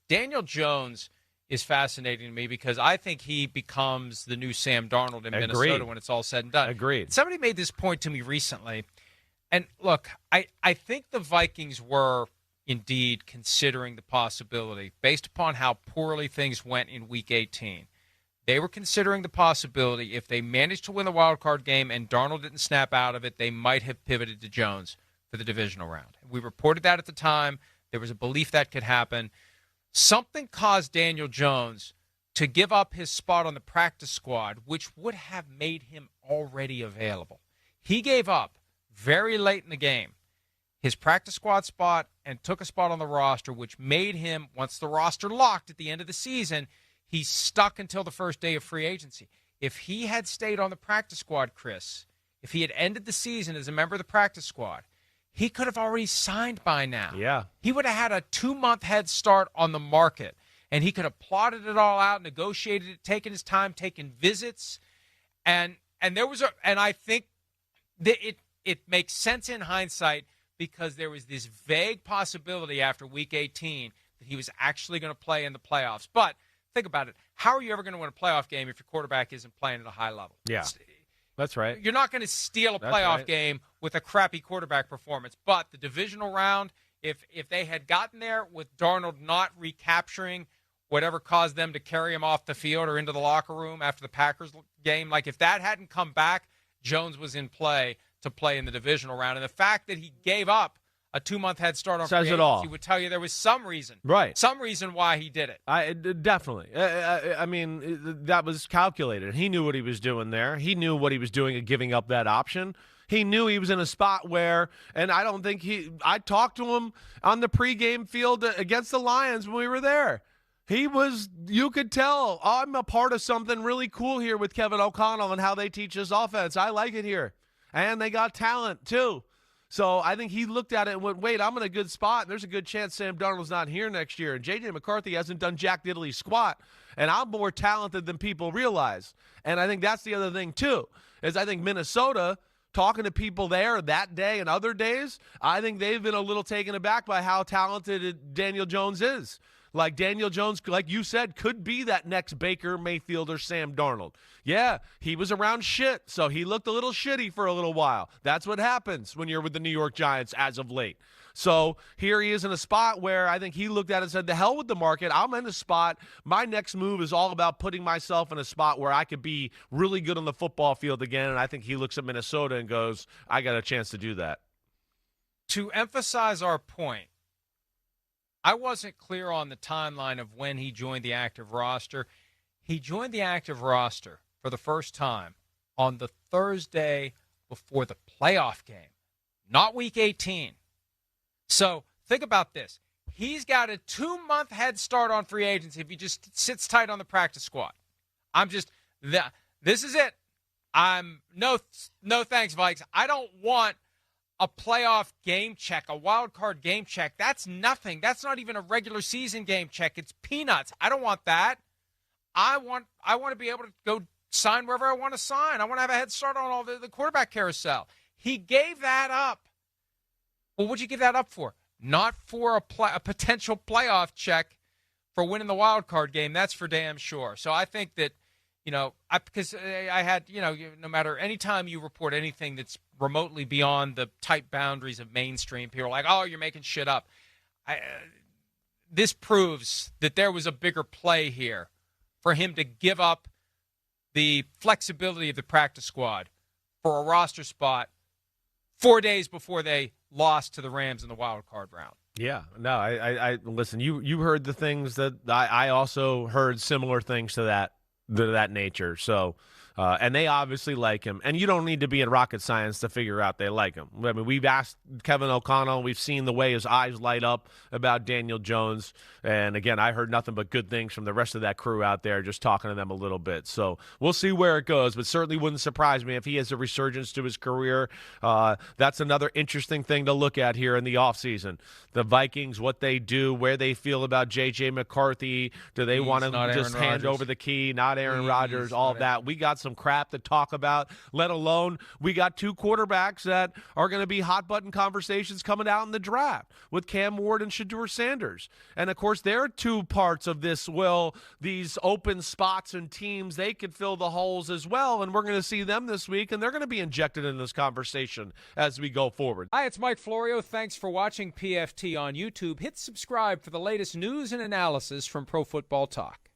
Daniel Jones is fascinating to me because I think he becomes the new Sam Darnold in Minnesota when it's all said and done. Agreed. Somebody made this point to me recently. And look, I think the Vikings were indeed considering the possibility, based upon how poorly things went in Week 18. They were considering the possibility if they managed to win the wild card game and Darnold didn't snap out of it, they might have pivoted to Jones for the divisional round. We reported that at the time. There was a belief that could happen. Something caused Daniel Jones to give up his spot on the practice squad, which would have made him already available. He gave up very late in the game his practice squad spot and took a spot on the roster, which made him, once the roster locked at the end of the season, he's stuck until the first day of free agency. If he had stayed on the practice squad, Chris, if he had ended the season as a member of the practice squad, he could have already signed by now. Yeah. He would have had a 2-month head start on the market, and he could have plotted it all out, negotiated it, taken his time, taken visits, and I think that it makes sense in hindsight because there was this vague possibility after Week 18 that he was actually going to play in the playoffs. But think about it. How are you ever going to win a playoff game if your quarterback isn't playing at a high level? Yeah. That's right. You're not going to steal a playoff game with a crappy quarterback performance. But the divisional round, if they had gotten there with Darnold not recapturing whatever caused them to carry him off the field or into the locker room after the Packers game, like if that hadn't come back, Jones was in play to play in the divisional round. And the fact that he gave up a 2-month head start on free agency would tell you there was some reason. Right. Some reason why he did it. Definitely. I mean, that was calculated. He knew what he was doing there. He knew what he was doing in giving up that option. He knew he was in a spot where, and I don't think I talked to him on the pregame field against the Lions when we were there. You could tell, I'm a part of something really cool here with Kevin O'Connell and how they teach this offense. I like it here. And they got talent, too. So I think he looked at it and went, wait, I'm in a good spot, and there's a good chance Sam Darnold's not here next year. And J.J. McCarthy hasn't done jack diddly squat, and I'm more talented than people realize. And I think that's the other thing, too, is I think Minnesota, talking to people there that day and other days, I think they've been a little taken aback by how talented Daniel Jones is. Like Daniel Jones, like you said, could be that next Baker, Mayfield, or Sam Darnold. Yeah, he was around shit, so he looked a little shitty for a little while. That's what happens when you're with the New York Giants as of late. So here he is in a spot where I think he looked at it and said, the hell with the market. I'm in a spot. My next move is all about putting myself in a spot where I could be really good on the football field again, and I think he looks at Minnesota and goes, I got a chance to do that. To emphasize our point, I wasn't clear on the timeline of when he joined the active roster. He joined the active roster for the first time on the Thursday before the playoff game, not Week 18. So think about this. He's got a 2-month head start on free agency if he just sits tight on the practice squad. This is it. No thanks, Vikes. I don't want a playoff game check, a wild card game check. That's nothing. That's not even a regular season game check. It's peanuts. I don't want that. I want to be able to go sign wherever I want to sign. I want to have a head start on all the quarterback carousel. He gave that up. Well, what'd you give that up for? Not for a potential playoff check for winning the wild card game. That's for damn sure. So I think that, because I had, no matter any time you report anything that's remotely beyond the tight boundaries of mainstream, people are like, oh, you're making shit up. This proves that there was a bigger play here for him to give up the flexibility of the practice squad for a roster spot 4 days before they lost to the Rams in the wild card round. Yeah, no, I listen, you heard the things that I also heard similar things to that nature. So, and they obviously like him. And you don't need to be in rocket science to figure out they like him. I mean, we've asked Kevin O'Connell. We've seen the way his eyes light up about Daniel Jones. And, again, I heard nothing but good things from the rest of that crew out there, just talking to them a little bit. So we'll see where it goes, but certainly wouldn't surprise me if he has a resurgence to his career. That's another interesting thing to look at here in the offseason. The Vikings, what they do, where they feel about J.J. McCarthy. Do they want to just hand over the key, not Aaron Rodgers, all of that. We got some some crap to talk about, let alone we got two quarterbacks that are going to be hot-button conversations coming out in the draft with Cam Ward and Shedeur Sanders. And, of course, there are two parts of this. Will these open spots and teams, they could fill the holes as well, and we're going to see them this week, and they're going to be injected in this conversation as we go forward. Hi, it's Mike Florio. Thanks for watching PFT on YouTube. Hit subscribe for the latest news and analysis from Pro Football Talk.